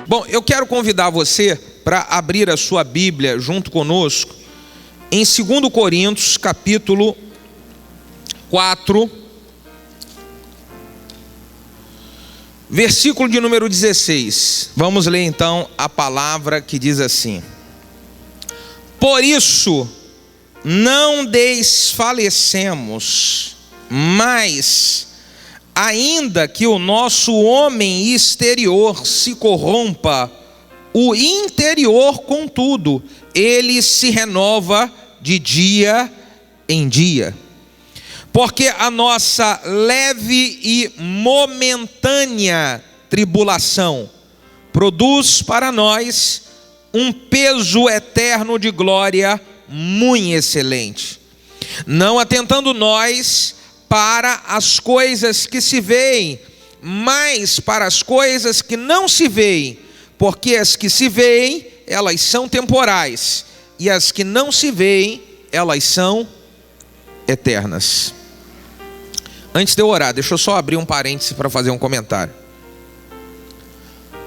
Bom, eu quero convidar você para abrir a sua Bíblia junto conosco em 2 Coríntios, capítulo 4, versículo de número 16. Vamos ler então a palavra que diz assim: por isso não desfalecemos, mas ainda que o nosso homem exterior se corrompa, o interior, contudo, ele se renova de dia em dia. Porque a nossa leve e momentânea tribulação produz para nós um peso eterno de glória muito excelente, não atentando nós para as coisas que se veem, mas para as coisas que não se veem, porque as que se veem, elas são temporais, e as que não se veem, elas são eternas. Antes de eu orar, deixa eu só abrir um parêntese para fazer um comentário.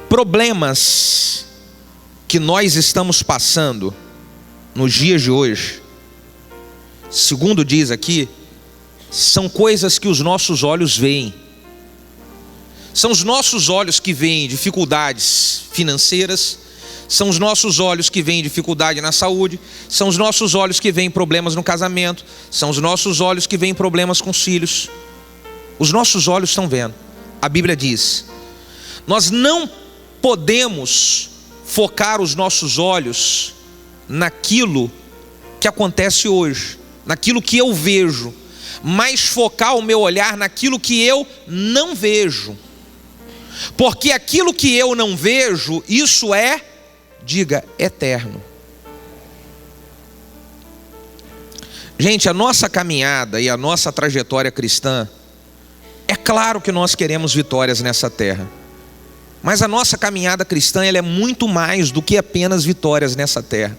Problemas que nós estamos passando nos dias de hoje, segundo diz aqui, são coisas que os nossos olhos veem. São os nossos olhos que veem dificuldades financeiras, são os nossos olhos que veem dificuldade na saúde, são os nossos olhos que veem problemas no casamento, são os nossos olhos que veem problemas com os filhos. Os nossos olhos estão vendo. A Bíblia diz: nós não podemos focar os nossos olhos naquilo que acontece hoje, naquilo que eu vejo, mas focar o meu olhar naquilo que eu não vejo. Porque aquilo que eu não vejo, isso é, diga, eterno. Gente, a nossa caminhada e a nossa trajetória cristã, é claro que nós queremos vitórias nessa terra, mas a nossa caminhada cristã, ela é muito mais do que apenas vitórias nessa terra.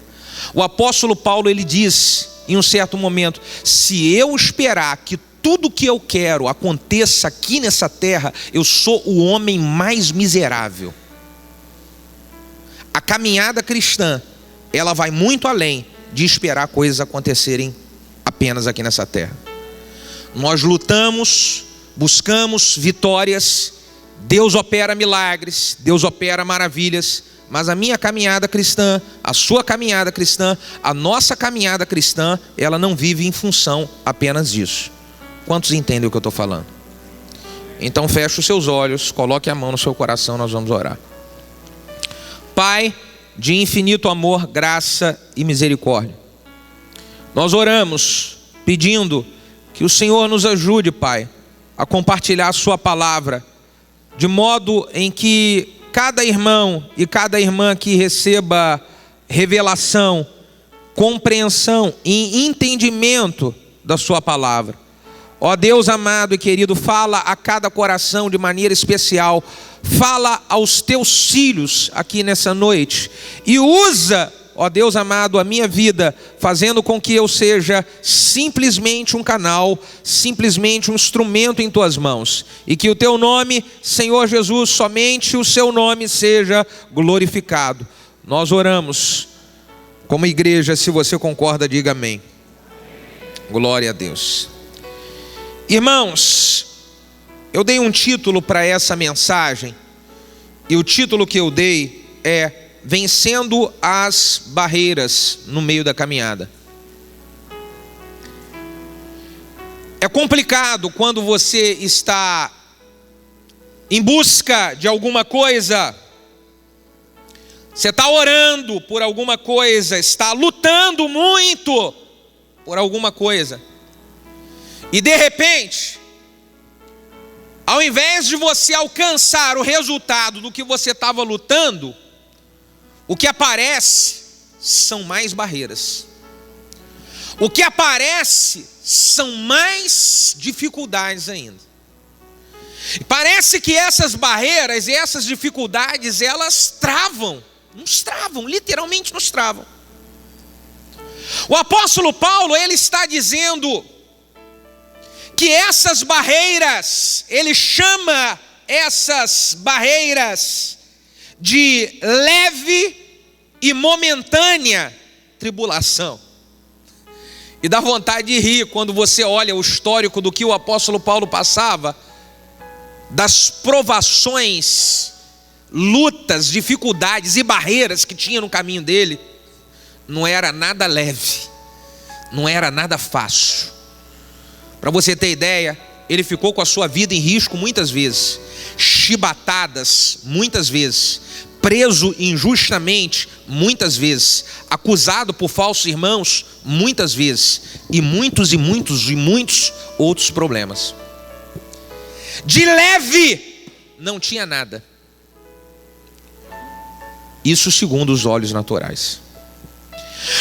O apóstolo Paulo, ele diz em um certo momento: se eu esperar que tudo que eu quero aconteça aqui nessa terra, eu sou o homem mais miserável. A caminhada cristã, ela vai muito além de esperar coisas acontecerem apenas aqui nessa terra. Nós lutamos, buscamos vitórias, Deus opera milagres, Deus opera maravilhas, mas a minha caminhada cristã, a sua caminhada cristã, a nossa caminhada cristã, ela não vive em função apenas disso. Quantos entendem o que eu estou falando? Então feche os seus olhos, coloque a mão no seu coração, nós vamos orar. Pai de infinito amor, graça e misericórdia, nós oramos pedindo que o Senhor nos ajude, Pai, a compartilhar a sua palavra, de modo em que cada irmão e cada irmã aqui receba revelação, compreensão e entendimento da sua palavra. Ó Deus amado e querido, fala a cada coração de maneira especial, fala aos teus filhos aqui nessa noite, e usa, ó Deus amado, a minha vida, fazendo com que eu seja simplesmente um canal, simplesmente um instrumento em tuas mãos, e que o teu nome, Senhor Jesus, somente o seu nome seja glorificado. Nós oramos como igreja. Se você concorda, diga amém. Glória a Deus. Irmãos, eu dei um título para essa mensagem, e o título que eu dei é Vencendo as Barreiras no Meio da Caminhada. É complicado quando você está em busca de alguma coisa, você está orando por alguma coisa, está lutando muito por alguma coisa, e de repente, ao invés de você alcançar o resultado do que você estava lutando, o que aparece são mais barreiras. O que aparece são mais dificuldades ainda. E parece que essas barreiras e essas dificuldades, elas nos travam, literalmente nos travam. O apóstolo Paulo, ele está dizendo que essas barreiras, ele chama essas barreiras de leve e momentânea tribulação. E dá vontade de rir quando você olha o histórico do que o apóstolo Paulo passava, das provações, lutas, dificuldades e barreiras que tinha no caminho dele. Não era nada leve, não era nada fácil. Para você ter ideia, ele ficou com a sua vida em risco muitas vezes, chibatadas muitas vezes, preso injustamente muitas vezes, acusado por falsos irmãos muitas vezes, e muitos outros problemas. De leve não tinha nada. Isso segundo os olhos naturais.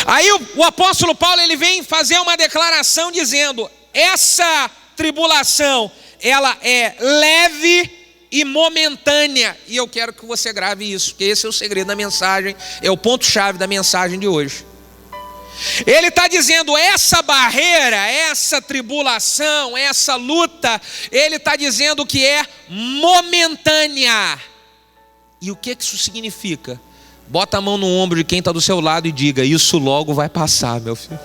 Aí o apóstolo Paulo, ele vem fazer uma declaração dizendo: essa tribulação, ela é leve e momentânea. E eu quero que você grave isso, porque esse é o segredo da mensagem, é o ponto-chave da mensagem de hoje. Ele está dizendo, essa barreira, essa tribulação, essa luta, ele está dizendo que é momentânea. E o que isso significa? Bota a mão no ombro de quem está do seu lado e diga: isso logo vai passar, meu filho.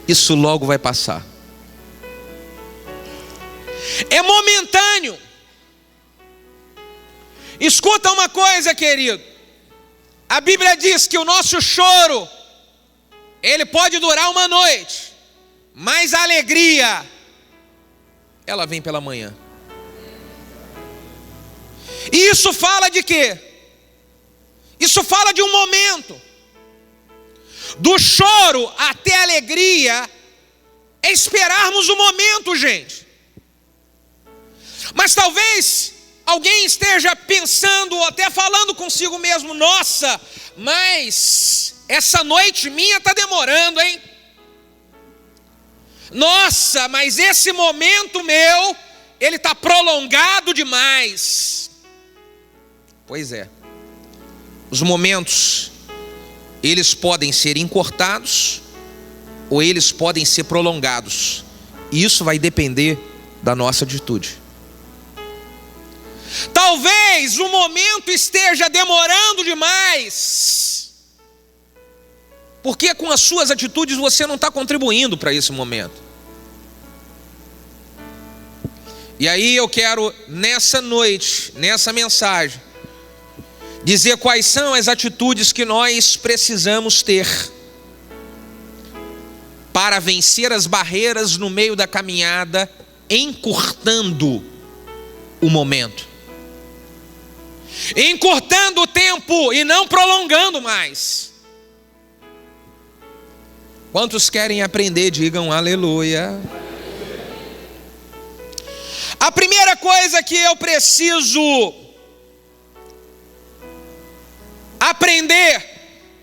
Isso logo vai passar. É momentâneo. Escuta uma coisa, querido. A Bíblia diz que o nosso choro, ele pode durar uma noite, mas a alegria, ela vem pela manhã. E isso fala de quê? Isso fala de um momento. Do choro até a alegria é esperarmos o momento, gente. Mas talvez alguém esteja pensando, ou até falando consigo mesmo: nossa, mas essa noite minha está demorando, hein? Nossa, mas esse momento meu, ele está prolongado demais. Pois é, os momentos, eles podem ser encurtados ou eles podem ser prolongados. E isso vai depender da nossa atitude. Talvez o momento esteja demorando demais, porque com as suas atitudes você não está contribuindo para esse momento. E aí eu quero, nessa noite, nessa mensagem, dizer quais são as atitudes que nós precisamos ter para vencer as barreiras no meio da caminhada, encurtando o momento, encurtando o tempo e não prolongando mais. Quantos querem aprender? Digam aleluia. A primeira coisa que eu preciso aprender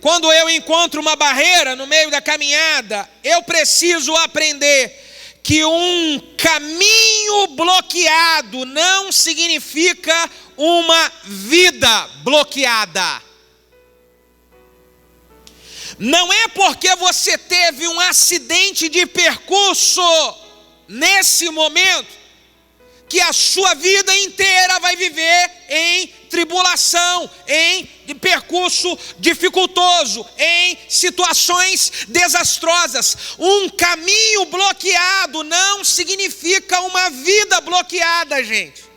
quando eu encontro uma barreira no meio da caminhada, eu preciso aprender que um caminho bloqueado não significa uma vida bloqueada. Não é porque você teve um acidente de percurso nesse momento que a sua vida inteira vai viver em tribulação, em percurso dificultoso, em situações desastrosas. Um caminho bloqueado não significa uma vida bloqueada, gente.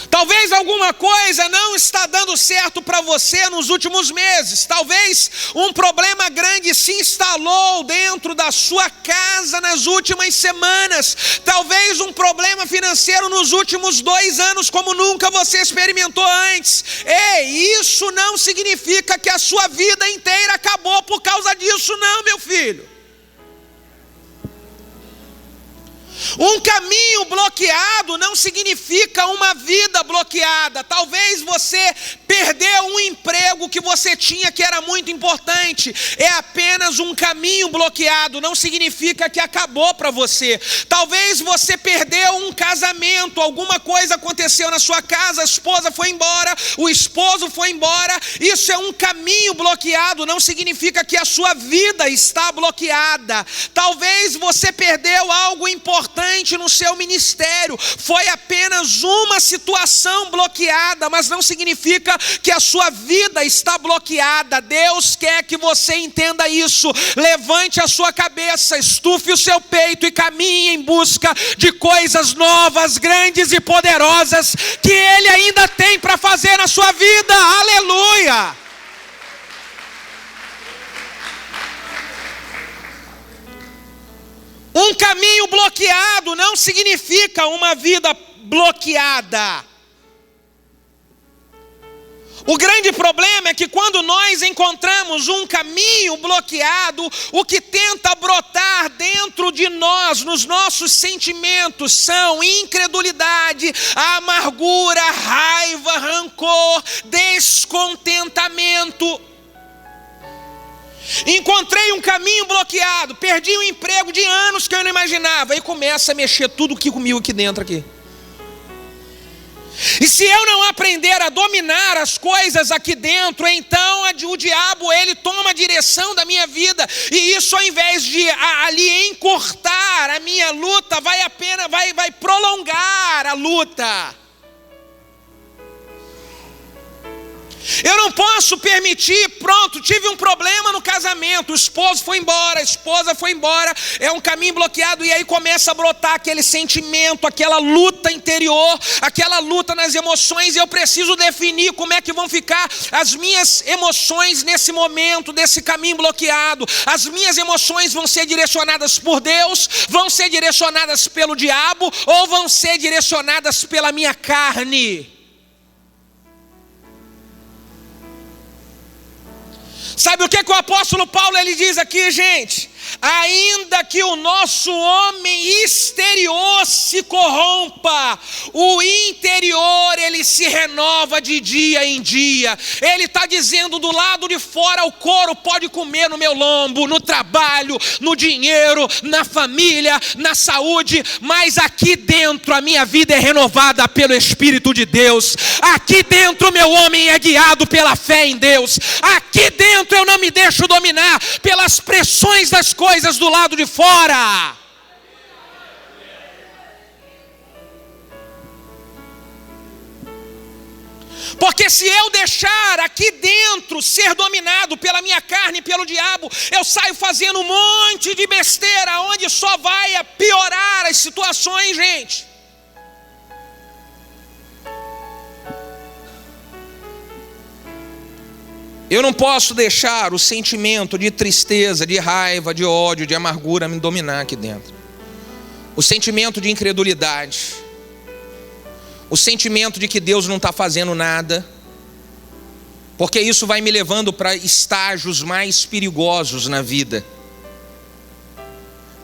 Talvez alguma coisa não está dando certo para você nos últimos meses. Talvez um problema grande se instalou dentro da sua casa nas últimas semanas. Talvez um problema financeiro nos últimos 2 anos como nunca você experimentou antes. Ei, isso não significa que a sua vida inteira acabou por causa disso, não, meu filho. Um caminho bloqueado não significa uma vida bloqueada. Talvez você perdeu um emprego que você tinha que era muito importante. É apenas um caminho bloqueado, não significa que acabou para você. Talvez você perdeu um casamento, alguma coisa aconteceu na sua casa, a esposa foi embora, o esposo foi embora. Isso é um caminho bloqueado, não significa que a sua vida está bloqueada. Talvez você perdeu algo importante importante no seu ministério. Foi apenas uma situação bloqueada, mas não significa que a sua vida está bloqueada. Deus quer que você entenda isso. Levante a sua cabeça, estufe o seu peito e caminhe em busca de coisas novas, grandes e poderosas que Ele ainda tem para fazer na sua vida. Aleluia! Um caminho bloqueado não significa uma vida bloqueada. O grande problema é que quando nós encontramos um caminho bloqueado, o que tenta brotar dentro de nós, nos nossos sentimentos, são incredulidade, amargura, raiva, rancor, descontentamento. Encontrei um caminho bloqueado, perdi um emprego de anos que eu não imaginava, aí começa a mexer tudo que comigo aqui dentro aqui. E se eu não aprender a dominar as coisas aqui dentro, então o diabo, ele toma a direção da minha vida, e isso, ao invés de ali encurtar a minha luta, vai prolongar a luta. Eu não posso permitir, pronto, tive um problema no casamento, o esposo foi embora, a esposa foi embora, é um caminho bloqueado, e aí começa a brotar aquele sentimento, aquela luta interior, aquela luta nas emoções, e eu preciso definir como é que vão ficar as minhas emoções nesse momento, desse caminho bloqueado. As minhas emoções vão ser direcionadas por Deus, vão ser direcionadas pelo diabo, ou vão ser direcionadas pela minha carne? Sabe o que o apóstolo Paulo ele diz aqui, gente? Ainda que o nosso homem exterior se corrompa, o interior ele se renova de dia em dia. Ele está dizendo, do lado de fora o couro pode comer no meu lombo, no trabalho, no dinheiro, na família, na saúde, mas aqui dentro a minha vida é renovada pelo Espírito de Deus. Aqui dentro o meu homem é guiado pela fé em Deus. Aqui dentro eu não me deixo dominar pelas pressões das coisas do lado de fora. Porque se eu deixar aqui dentro ser dominado pela minha carne e pelo diabo, eu saio fazendo um monte de besteira, onde só vai piorar as situações, gente. Eu não posso deixar o sentimento de tristeza, de raiva, de ódio, de amargura me dominar aqui dentro. O sentimento de incredulidade. O sentimento de que Deus não está fazendo nada. Porque isso vai me levando para estágios mais perigosos na vida.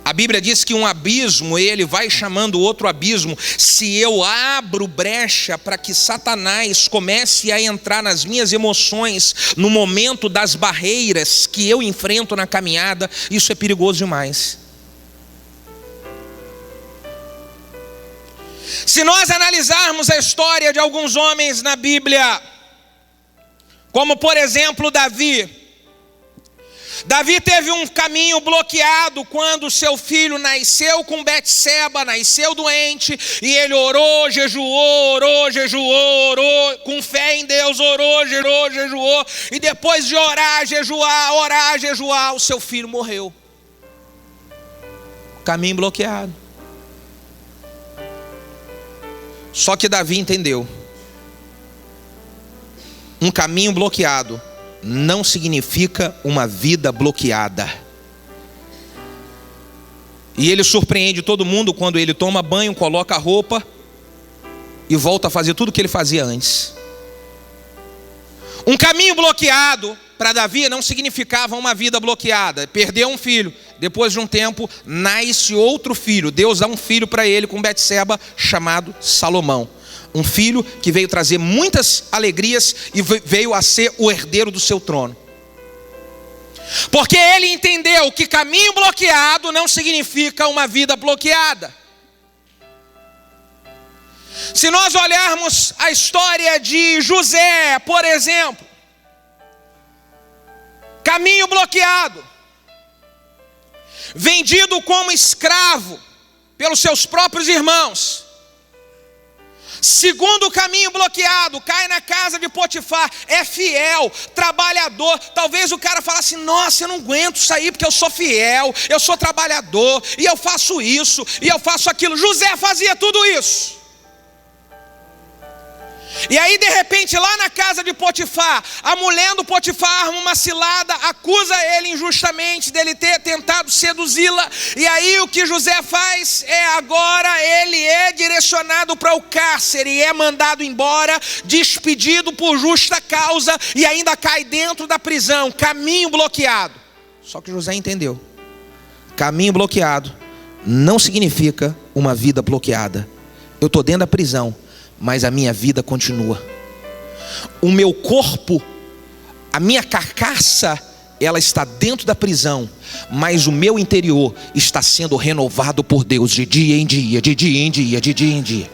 A Bíblia diz que um abismo, ele vai chamando outro abismo. Se eu abro brecha para que Satanás comece a entrar nas minhas emoções, no momento das barreiras que eu enfrento na caminhada, isso é perigoso demais. Se nós analisarmos a história de alguns homens na Bíblia, como por exemplo Davi teve um caminho bloqueado quando seu filho nasceu com Betseba, nasceu doente, e ele orou, jejuou, com fé em Deus, orou, jejuou, e depois de orar, jejuar, o seu filho morreu. Caminho bloqueado. Só que Davi entendeu. Um caminho bloqueado não significa uma vida bloqueada. E ele surpreende todo mundo quando ele toma banho, coloca a roupa e volta a fazer tudo o que ele fazia antes. Um caminho bloqueado para Davi não significava uma vida bloqueada. Perdeu um filho, depois de um tempo nasce outro filho. Deus dá um filho para ele com Betseba chamado Salomão. Um filho que veio trazer muitas alegrias e veio a ser o herdeiro do seu trono. Porque ele entendeu que caminho bloqueado não significa uma vida bloqueada. Se nós olharmos a história de José, por exemplo, caminho bloqueado, vendido como escravo, pelos seus próprios irmãos. Segundo caminho bloqueado, cai na casa de Potifar, é fiel, trabalhador. Talvez o cara falasse: nossa, eu não aguento sair porque eu sou fiel, eu sou trabalhador, e eu faço isso, e eu faço aquilo. José fazia tudo isso. E aí de repente lá na casa de Potifar, a mulher do Potifar arma uma cilada, acusa ele injustamente dele ter tentado seduzi-la. E aí o que José faz é, agora ele é direcionado para o cárcere e é mandado embora, despedido por justa causa, e ainda cai dentro da prisão. Caminho bloqueado. Só que José entendeu: caminho bloqueado não significa uma vida bloqueada. Eu estou dentro da prisão, mas a minha vida continua. O meu corpo, a minha carcaça, ela está dentro da prisão, mas o meu interior está sendo renovado por Deus de dia em dia, de dia em dia, de dia em dia.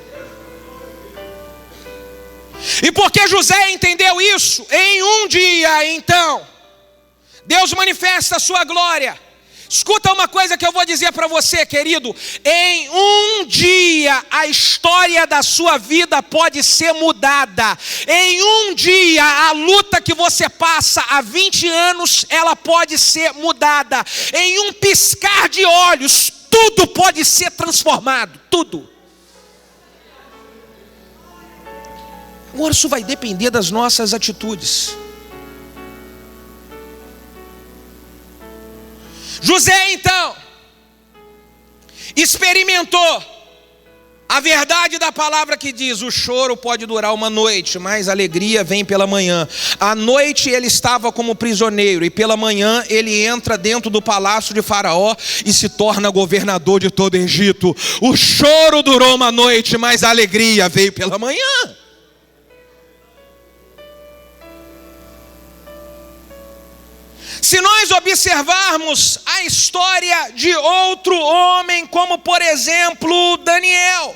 E porque José entendeu isso, em um dia então, Deus manifesta a sua glória. Escuta uma coisa que eu vou dizer para você, querido: em um dia a história da sua vida pode ser mudada. Em um dia a luta que você passa há 20 anos, ela pode ser mudada. Em um piscar de olhos, tudo pode ser transformado, tudo. Agora isso vai depender das nossas atitudes. José então experimentou a verdade da palavra que diz: o choro pode durar uma noite, mas a alegria vem pela manhã. À noite ele estava como prisioneiro, e pela manhã ele entra dentro do palácio de Faraó e se torna governador de todo o Egito. O choro durou uma noite, mas a alegria veio pela manhã. Se nós observarmos a história de outro homem, como por exemplo Daniel,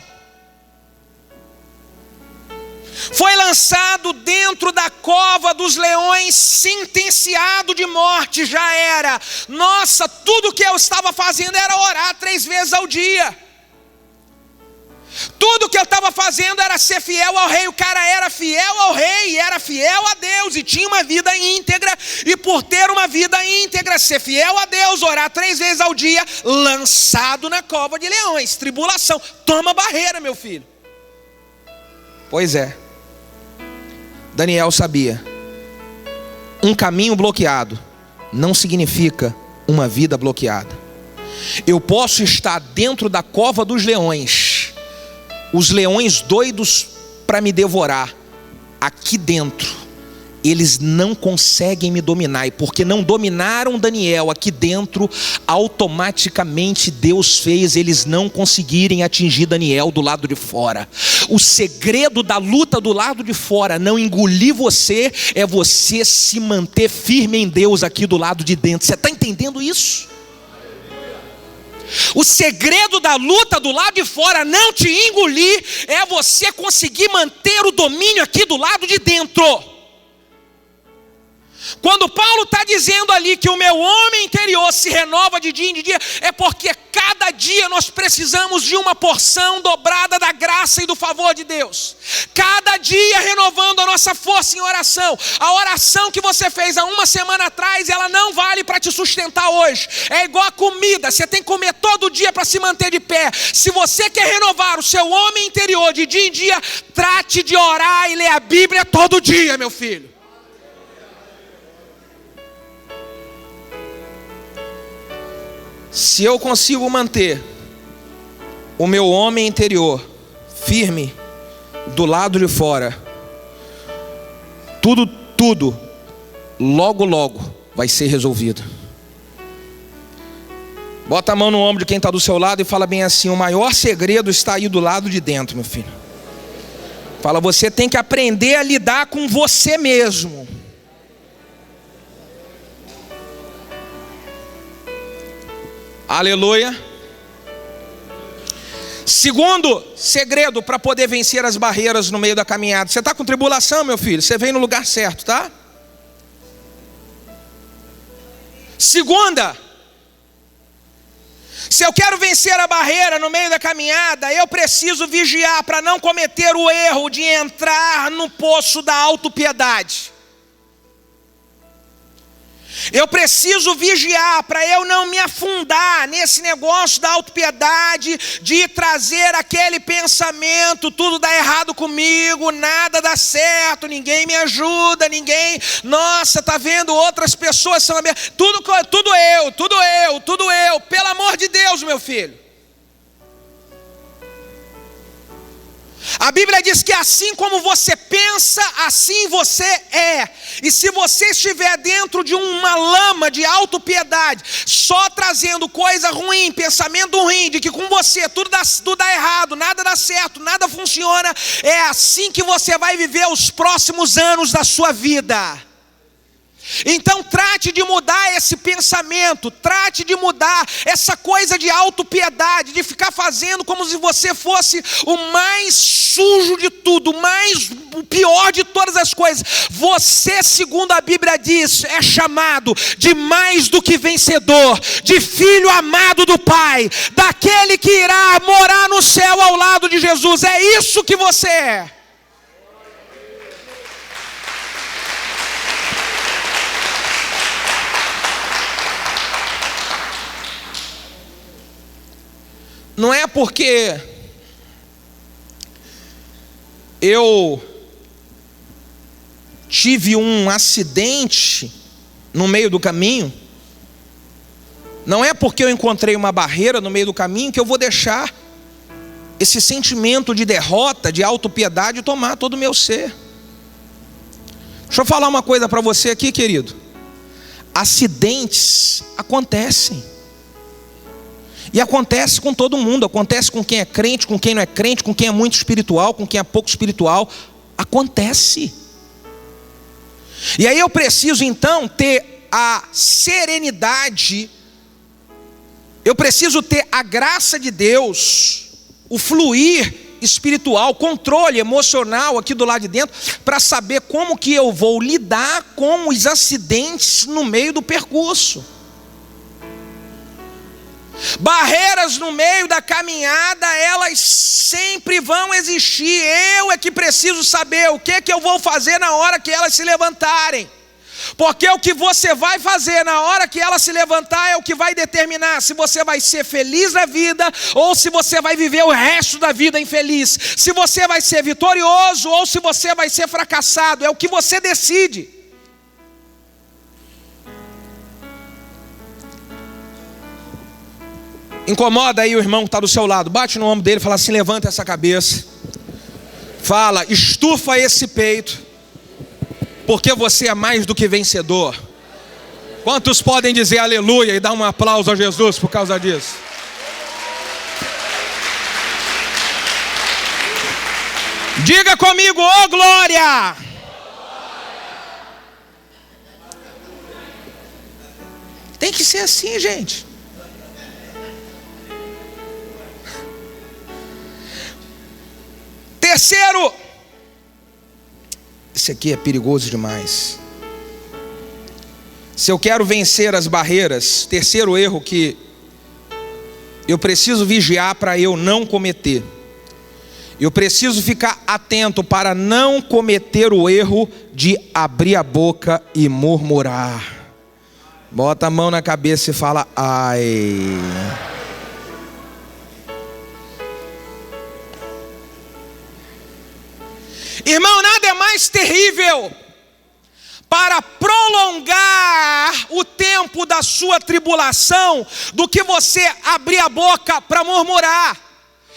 foi lançado dentro da cova dos leões, sentenciado de morte, já era. Nossa, tudo que eu estava fazendo era orar 3 vezes ao dia. Tudo que eu estava fazendo era ser fiel ao rei. O cara era fiel ao rei e era fiel a Deus e tinha uma vida íntegra. E por ter uma vida íntegra, ser fiel a Deus, orar 3 vezes ao dia, lançado na cova de leões. Tribulação, toma barreira, meu filho. Pois é, Daniel sabia: um caminho bloqueado não significa uma vida bloqueada. Eu posso estar dentro da cova dos leões, os leões doidos para me devorar. Aqui dentro eles não conseguem me dominar, e porque não dominaram Daniel aqui dentro, automaticamente Deus fez eles não conseguirem atingir Daniel do lado de fora. O segredo da luta do lado de fora, não engolir você, é você se manter firme em Deus aqui do lado de dentro. Você está entendendo isso? O segredo da luta do lado de fora, não te engolir, é você conseguir manter o domínio aqui do lado de dentro. Quando Paulo está dizendo ali que o meu homem interior se renova de dia em dia, é porque cada dia nós precisamos de uma porção dobrada da graça e do favor de Deus. Cada dia renovando a nossa força em oração. A oração que você fez há uma semana atrás, ela não vale para te sustentar hoje. É igual a comida, você tem que comer todo dia para se manter de pé. Se você quer renovar o seu homem interior de dia em dia, trate de orar e ler a Bíblia todo dia, meu filho. Se eu consigo manter o meu homem interior firme do lado de fora, tudo logo vai ser resolvido. Bota a mão no ombro de quem está do seu lado e fala bem assim: o maior segredo está aí do lado de dentro, meu filho. Fala: você tem que aprender a lidar com você mesmo. Aleluia. Segundo segredo para poder vencer as barreiras no meio da caminhada. Você está com tribulação, meu filho? Você vem no lugar certo, tá? Se eu quero vencer a barreira no meio da caminhada, eu preciso vigiar para não cometer o erro de entrar no poço da autopiedade. Eu preciso vigiar para eu não me afundar nesse negócio da autopiedade, de trazer aquele pensamento, tudo dá errado comigo, nada dá certo, ninguém me ajuda, nossa, tá vendo, outras pessoas são tudo eu, pelo amor de Deus, meu filho. A Bíblia diz que assim como você pensa, assim você é. E se você estiver dentro de uma lama de autopiedade, só trazendo coisa ruim, pensamento ruim, de que com você tudo dá errado, nada dá certo, nada funciona, é assim que você vai viver os próximos anos da sua vida. Então trate de mudar esse pensamento, trate de mudar essa coisa de autopiedade, de ficar fazendo como se você fosse o mais sujo de tudo, o pior de todas as coisas. Você, segundo a Bíblia diz, é chamado de mais do que vencedor, de filho amado do Pai, daquele que irá morar no céu ao lado de Jesus. É isso que você é. Não é porque eu tive um acidente no meio do caminho, não é porque eu encontrei uma barreira no meio do caminho que eu vou deixar esse sentimento de derrota, de autopiedade tomar todo o meu ser. Deixa eu falar uma coisa para você aqui, querido. Acidentes acontecem. E acontece com todo mundo, acontece com quem é crente, com quem não é crente, com quem é muito espiritual, com quem é pouco espiritual. Acontece. E aí eu preciso então ter a serenidade, eu preciso ter a graça de Deus, o fluir espiritual, controle emocional aqui do lado de dentro, para saber como que eu vou lidar com os acidentes no meio do percurso. Barreiras no meio da caminhada, elas sempre vão existir. Eu é que preciso saber o que eu vou fazer na hora que elas se levantarem. Porque o que você vai fazer na hora que ela se levantar é o que vai determinar se você vai ser feliz na vida ou se você vai viver o resto da vida infeliz. Se você vai ser vitorioso ou se você vai ser fracassado. É o que você decide. Incomoda aí o irmão que está do seu lado, bate no ombro dele e fala assim: levanta essa cabeça, fala, estufa esse peito, porque você é mais do que vencedor. Quantos podem dizer aleluia e dar um aplauso a Jesus por causa disso? Diga comigo, ô glória! Tem que ser assim, gente. Terceiro, esse aqui é perigoso demais. Se eu quero vencer as barreiras, terceiro erro que eu preciso vigiar para eu não cometer. Eu preciso ficar atento para não cometer o erro de abrir a boca e murmurar. Bota a mão na cabeça e fala: ai. Irmão, nada é mais terrível para prolongar o tempo da sua tribulação do que você abrir a boca para murmurar.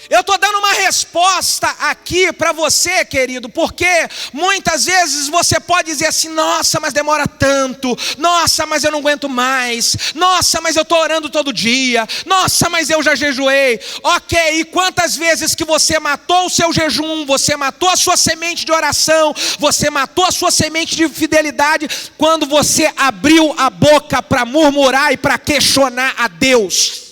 Eu estou dando uma resposta aqui para você, querido, porque muitas vezes você pode dizer assim: nossa, mas demora tanto, nossa, mas eu não aguento mais, nossa, mas eu estou orando todo dia, nossa, mas eu já jejuei. Ok, e quantas vezes que você matou o seu jejum, você matou a sua semente de oração, você matou a sua semente de fidelidade, quando você abriu a boca para murmurar e para questionar a Deus.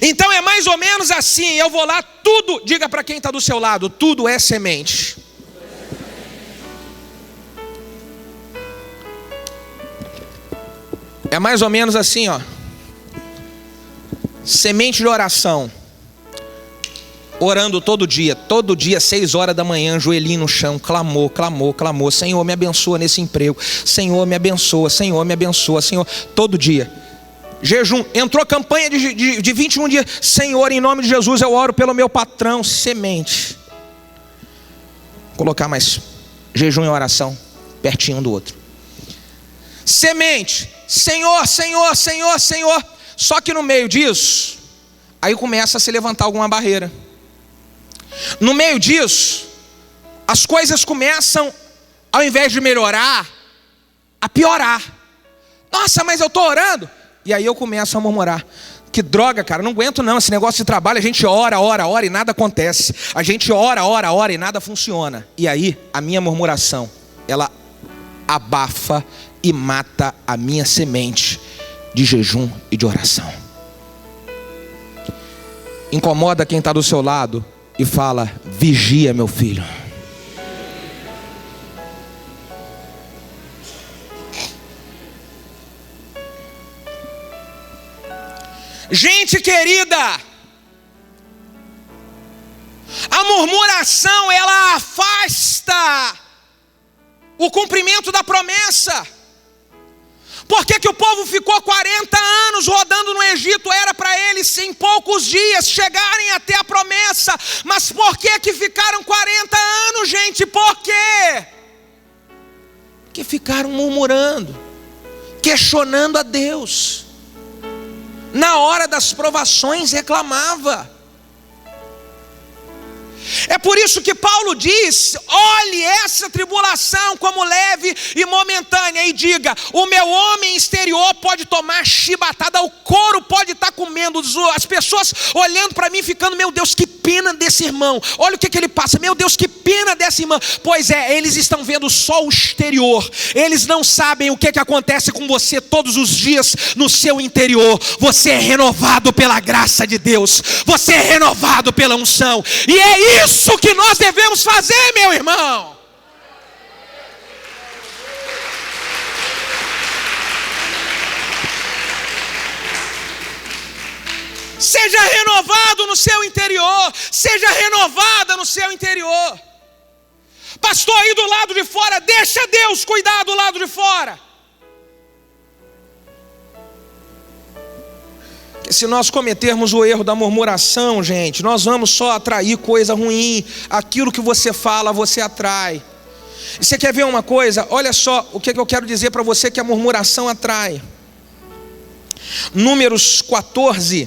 Então é mais ou menos assim, eu vou lá, tudo, diga para quem está do seu lado, tudo é semente. É mais ou menos assim, ó. Semente de oração. Orando todo dia, 6 horas da manhã, joelhinho no chão, clamou. Senhor, me abençoa nesse emprego. Senhor, me abençoa. Senhor, todo dia. Jejum, entrou campanha de 21 dias. Senhor, em nome de Jesus, eu oro pelo meu patrão. Semente. Vou colocar mais jejum e oração pertinho um do outro. Semente. Senhor. Só que no meio disso, aí começa a se levantar alguma barreira. No meio disso, as coisas começam, ao invés de melhorar, a piorar. Nossa, mas eu estou orando. E aí eu começo a murmurar. Que droga, cara, não aguento não. Esse negócio de trabalho, a gente ora e nada acontece. A gente ora e nada funciona. E aí, a minha murmuração, ela abafa e mata a minha semente de jejum e de oração. Incomoda quem está do seu lado e fala: vigia, meu filho. Gente querida, a murmuração, ela afasta o cumprimento da promessa. Por que o povo ficou 40 anos rodando no Egito? Era para eles em poucos dias chegarem até a promessa. Mas por que ficaram 40 anos, gente? Por quê? Porque ficaram murmurando, questionando a Deus. Na hora das provações reclamava. É por isso que Paulo diz: olhe essa tribulação como leve e momentânea, e diga: o meu homem exterior pode tomar chibatada, o couro pode estar comendo, as pessoas olhando para mim ficando: meu Deus, que pena desse irmão, olha o que ele passa, meu Deus, que pena dessa irmã. Pois é, eles estão vendo só o exterior, eles não sabem o que acontece com você todos os dias no seu interior. Você é renovado pela graça de Deus, você é renovado pela unção, e é isso que nós devemos fazer, meu irmão. Seja renovado no seu interior, seja renovada no seu interior. Pastor, aí do lado de fora, deixa Deus cuidar do lado de fora. Se nós cometermos o erro da murmuração, gente, nós vamos só atrair coisa ruim. Aquilo que você fala, você atrai. E você quer ver uma coisa? Olha só o que eu quero dizer para você que a murmuração atrai. Números 14.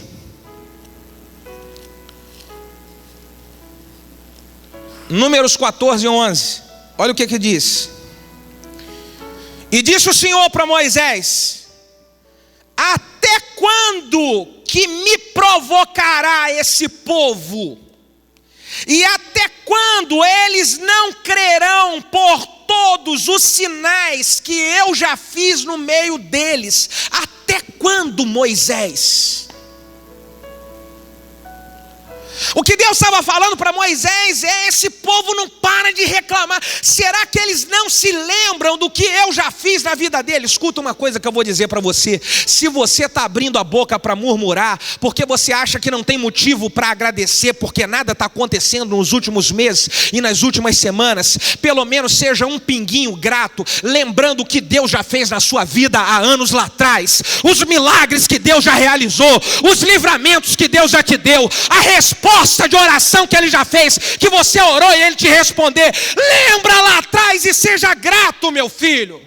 Números 14, 11. Olha o que diz. E disse o Senhor para Moisés: até quando que me provocará esse povo? E até quando eles não crerão por todos os sinais que eu já fiz no meio deles? Até quando, Moisés? O que Deus estava falando para Moisés é: esse povo não para de reclamar. Será que eles não se lembram do que eu já fiz na vida deles? Escuta uma coisa que eu vou dizer para você. Se você está abrindo a boca para murmurar, porque você acha que não tem motivo para agradecer, porque nada está acontecendo nos últimos meses e nas últimas semanas, pelo menos seja um pinguinho grato, lembrando o que Deus já fez na sua vida há anos lá atrás, os milagres que Deus já realizou, os livramentos que Deus já te deu, a resposta de oração que Ele já fez, que você orou e Ele te responder. Lembra lá atrás e seja grato, meu filho.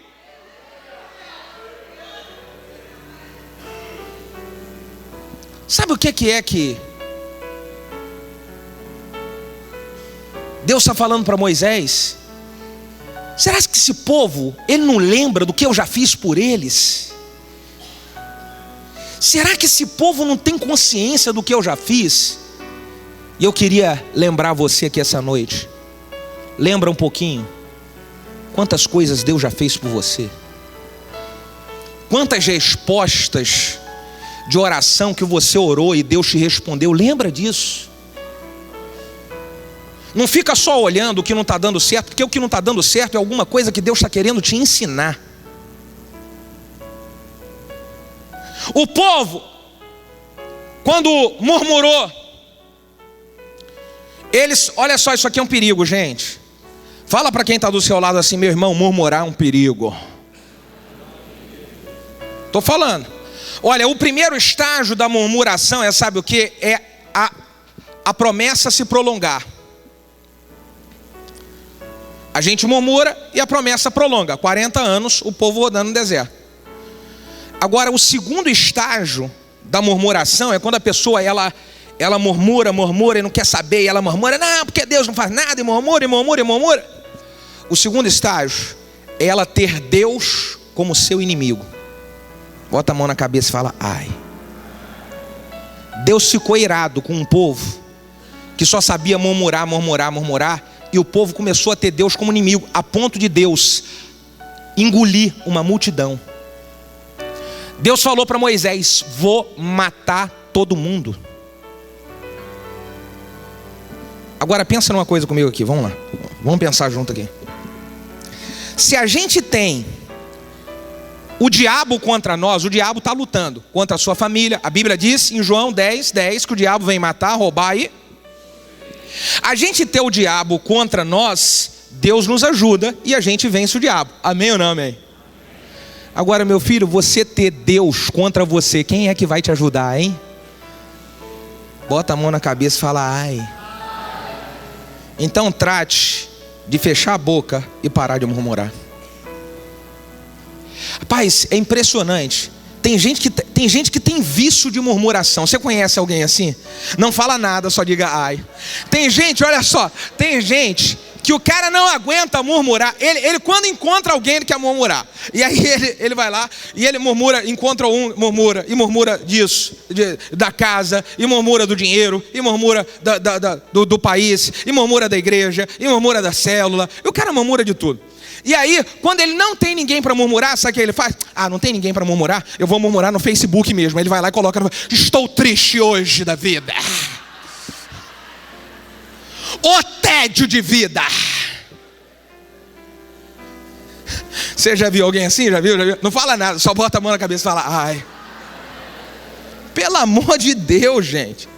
Sabe o que é que Deus está falando para Moisés? Será que esse povo, ele não lembra do que eu já fiz por eles? Será que esse povo não tem consciência do que eu já fiz? E eu queria lembrar você aqui essa noite. Lembra um pouquinho quantas coisas Deus já fez por você. Quantas respostas de oração que você orou e Deus te respondeu. Lembra disso. Não fica só olhando o que não está dando certo, porque o que não está dando certo é alguma coisa que Deus está querendo te ensinar. O povo, quando murmurou, eles, olha só, isso aqui é um perigo, gente. Fala para quem está do seu lado assim: meu irmão, murmurar é um perigo. Estou falando. Olha, o primeiro estágio da murmuração é, sabe o que? É a promessa se prolongar. A gente murmura e a promessa prolonga. 40 anos o povo rodando no deserto. Agora, o segundo estágio da murmuração é quando a pessoa ela murmura e não quer saber, e ela murmura, não, porque Deus não faz nada, e murmura. O segundo estágio é ela ter Deus como seu inimigo. Bota a mão na cabeça e fala: ai. Deus ficou irado com um povo que só sabia murmurar, e o povo começou a ter Deus como inimigo, a ponto de Deus engolir uma multidão. Deus falou para Moisés: vou matar todo mundo. Agora pensa numa coisa comigo aqui, vamos lá. Vamos pensar junto aqui. Se a gente tem o diabo contra nós, o diabo está lutando contra a sua família. A Bíblia diz em João 10:10 que o diabo vem matar, roubar e... A gente ter o diabo contra nós, Deus nos ajuda e a gente vence o diabo. Amém ou não amém? Agora, meu filho, você ter Deus contra você, quem é que vai te ajudar, hein? Bota a mão na cabeça e fala: ai. Então trate de fechar a boca e parar de murmurar. Rapaz, é impressionante. Tem gente que tem vício de murmuração. Você conhece alguém assim? Não fala nada, só diga ai. Tem gente, olha só, tem gente que o cara não aguenta murmurar. Ele quando encontra alguém, ele quer murmurar. E aí ele vai lá e ele murmura, encontra um, murmura. E murmura disso, da casa, e murmura do dinheiro, e murmura do país, e murmura da igreja, e murmura da célula. E o cara murmura de tudo. E aí, quando ele não tem ninguém para murmurar, sabe o que ele faz? Ah, não tem ninguém para murmurar? Eu vou murmurar no Facebook mesmo. Ele vai lá e coloca: estou triste hoje da vida. O tédio de vida. Você já viu alguém assim? Já viu? Não fala nada, só bota a mão na cabeça e fala: ai. Pelo amor de Deus, gente.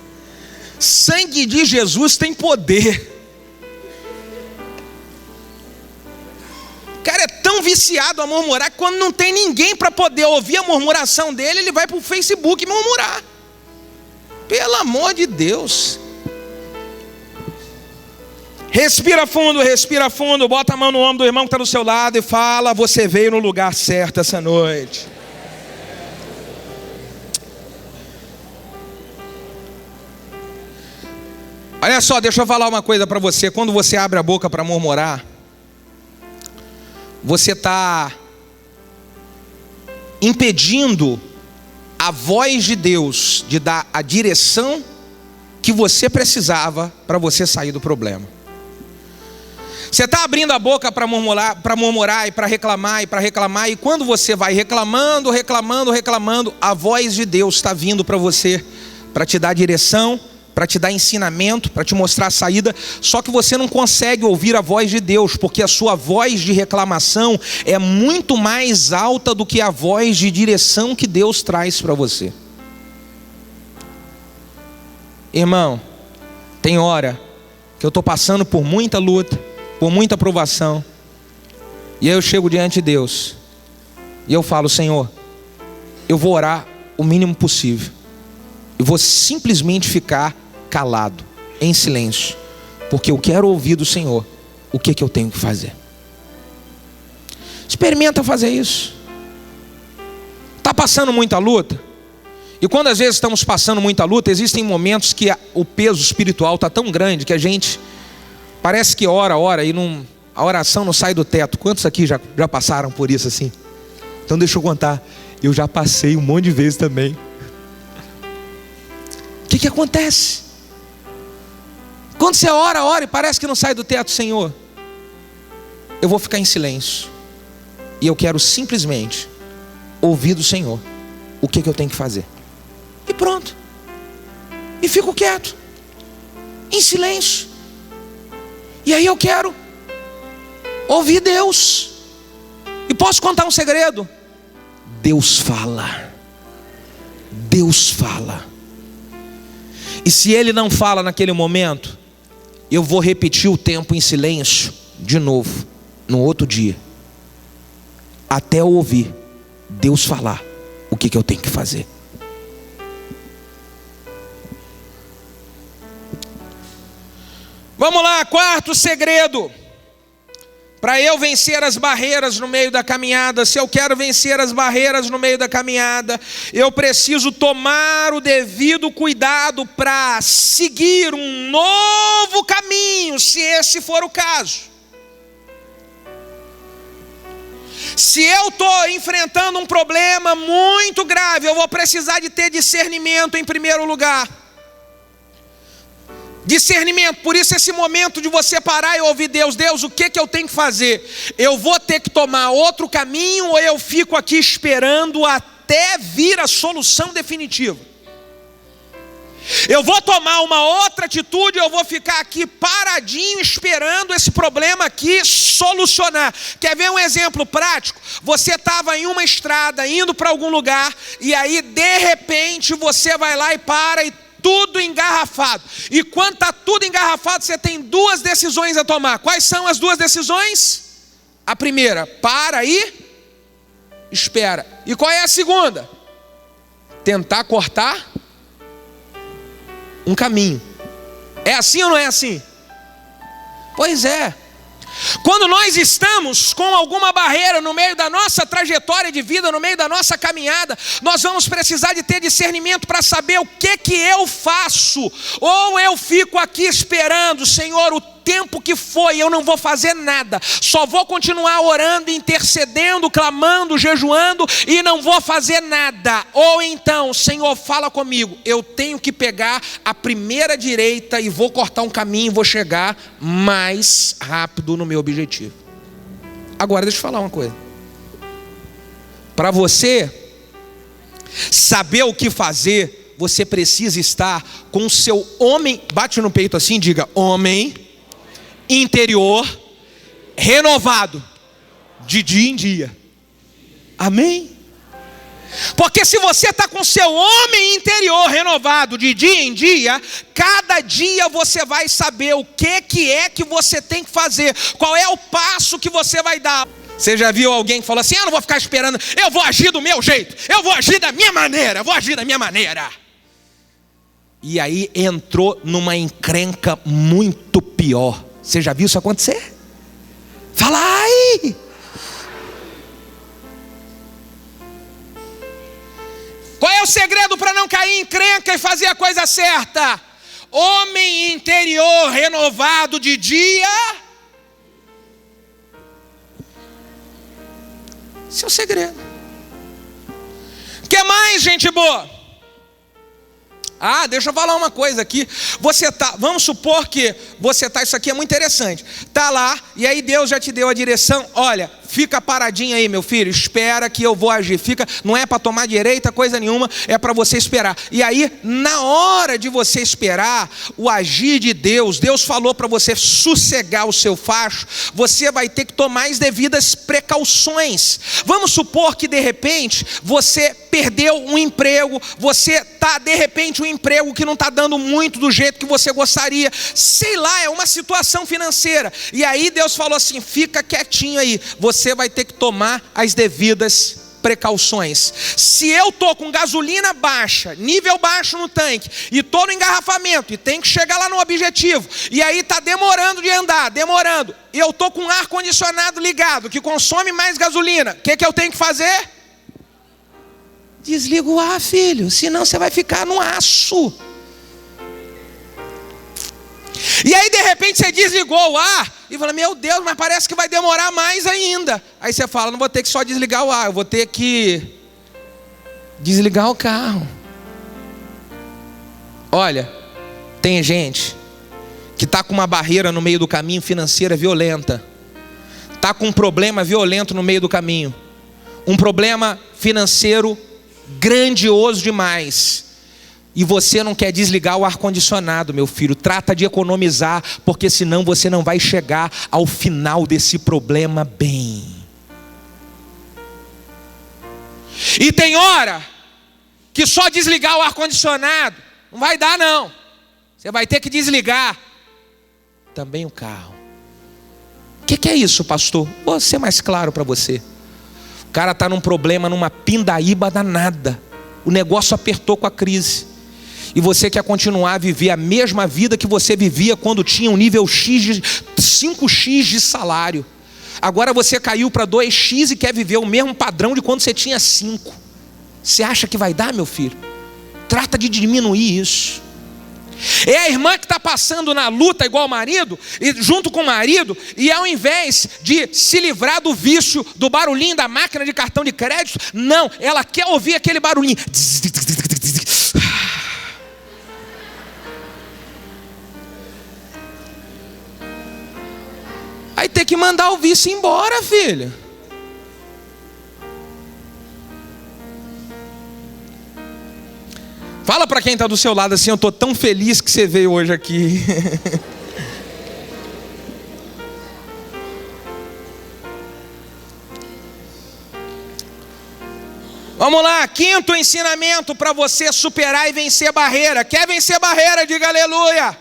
Sangue de Jesus tem poder. O cara é tão viciado a murmurar que quando não tem ninguém para poder ouvir a murmuração dele, ele vai para o Facebook murmurar. Pelo amor de Deus. Respira fundo, bota a mão no ombro do irmão que está do seu lado e fala: você veio no lugar certo essa noite. Olha só, deixa eu falar uma coisa para você. Quando você abre a boca para murmurar, você está impedindo a voz de Deus de dar a direção que você precisava para você sair do problema. Você está abrindo a boca para murmurar e para reclamar, e quando você vai reclamando, a voz de Deus está vindo para você, para te dar direção, para te dar ensinamento, para te mostrar a saída. Só que você não consegue ouvir a voz de Deus, porque a sua voz de reclamação é muito mais alta do que a voz de direção que Deus traz para você. Irmão, tem hora que eu estou passando por muita luta, por muita provação, e aí eu chego diante de Deus e eu falo: Senhor, eu vou orar o mínimo possível, eu vou simplesmente ficar calado, em silêncio, porque eu quero ouvir do Senhor o que eu tenho que fazer. Experimenta fazer isso. Está passando muita luta? E quando às vezes estamos passando muita luta, existem momentos que o peso espiritual está tão grande que a gente parece que ora e a oração não sai do teto. Quantos aqui já passaram por isso assim? Então deixa eu contar. Eu já passei um monte de vezes também. O que acontece? Quando você ora e parece que não sai do teto: Senhor, eu vou ficar em silêncio e eu quero simplesmente ouvir do Senhor o que eu tenho que fazer. E pronto. E fico quieto, em silêncio. E aí eu quero ouvir Deus. E posso contar um segredo? Deus fala. Deus fala. E se Ele não fala naquele momento, eu vou repetir o tempo em silêncio de novo, no outro dia, até eu ouvir Deus falar o que eu tenho que fazer. Vamos lá, quarto segredo. Para eu vencer as barreiras no meio da caminhada, se eu quero vencer as barreiras no meio da caminhada, eu preciso tomar o devido cuidado para seguir um novo caminho, se esse for o caso. Se eu estou enfrentando um problema muito grave, eu vou precisar de ter discernimento em primeiro lugar. Discernimento, por isso esse momento de você parar e ouvir Deus. Deus, o que eu tenho que fazer? Eu vou ter que tomar outro caminho ou eu fico aqui esperando até vir a solução definitiva? Eu vou tomar uma outra atitude, eu vou ficar aqui paradinho esperando esse problema aqui solucionar. Quer ver um exemplo prático? Você estava em uma estrada, indo para algum lugar, e aí de repente você vai lá e para e tudo engarrafado. E quando está tudo engarrafado, você tem duas decisões a tomar. Quais são as duas decisões? A primeira, para e espera. E qual é a segunda? Tentar cortar um caminho. É assim ou não é assim? Pois é. Quando nós estamos com alguma barreira no meio da nossa trajetória de vida, no meio da nossa caminhada, nós vamos precisar de ter discernimento para saber o que eu faço. Ou eu fico aqui esperando, Senhor, o tempo que foi, eu não vou fazer nada, só vou continuar orando, intercedendo, clamando, jejuando e não vou fazer nada. Ou então, Senhor, fala comigo, eu tenho que pegar a primeira direita e vou cortar um caminho e vou chegar mais rápido no meu objetivo. Agora deixa eu falar uma coisa. Para você saber o que fazer, você precisa estar com o seu homem, bate no peito assim, diga, homem interior renovado de dia em dia. Amém? Porque se você está com seu homem interior renovado de dia em dia, cada dia você vai saber o que é que você tem que fazer, qual é o passo que você vai dar. Você já viu alguém que falou assim, eu não vou ficar esperando, eu vou agir do meu jeito, eu vou agir da minha maneira, eu vou agir da minha maneira. E aí entrou numa encrenca muito pior. Você já viu isso acontecer? Fala aí! Qual é o segredo para não cair em encrenca e fazer a coisa certa? Homem interior renovado de dia. Esse é o segredo. O que mais, gente boa? Ah, deixa eu falar uma coisa aqui. Você tá, vamos supor que você tá, isso aqui é muito interessante. Tá lá e aí Deus já te deu a direção. Olha, fica paradinho aí, meu filho, espera que eu vou agir. Fica, não é para tomar direita, coisa nenhuma, é para você esperar. E aí, na hora de você esperar o agir de Deus, Deus falou para você sossegar o seu facho, você vai ter que tomar as devidas precauções. Vamos supor que de repente você perdeu um emprego, você tá de repente um emprego que não está dando muito do jeito que você gostaria, sei lá, é uma situação financeira, e aí Deus falou assim, fica quietinho aí, você vai ter que tomar as devidas precauções. Se eu estou com gasolina baixa, nível baixo no tanque, e estou no engarrafamento, e tenho que chegar lá no objetivo, e aí está demorando de andar, e eu estou com ar condicionado ligado, que consome mais gasolina, o que eu tenho que fazer? Desliga o ar, filho, senão você vai ficar no aço. E aí de repente você desligou o ar e fala, meu Deus, mas parece que vai demorar mais ainda. Aí você fala, não vou ter que só desligar o ar, eu vou ter que desligar o carro. Olha, tem gente que está com uma barreira no meio do caminho financeira violenta, está com um problema violento no meio do caminho, um problema financeiro grandioso demais, e você não quer desligar o ar-condicionado, meu filho. Trata de economizar, porque senão você não vai chegar ao final desse problema bem. E tem hora que só desligar o ar-condicionado não vai dar não. Você vai ter que desligar também o carro. O que é isso, pastor? Vou ser mais claro para você. O cara está num problema, numa pindaíba danada. O negócio apertou com a crise. E você quer continuar a viver a mesma vida que você vivia quando tinha um nível X, 5x de salário. Agora você caiu para 2x e quer viver o mesmo padrão de quando você tinha 5. Você acha que vai dar, meu filho? Trata de diminuir isso. É a irmã que está passando na luta igual o marido, junto com o marido, e ao invés de se livrar do vício, do barulhinho da máquina de cartão de crédito, não, ela quer ouvir aquele barulhinho. Aí tem que mandar o vício embora, filha. Fala para quem está do seu lado assim: eu estou tão feliz que você veio hoje aqui. Vamos lá, quinto ensinamento para você superar e vencer barreira. Quer vencer barreira? Diga aleluia.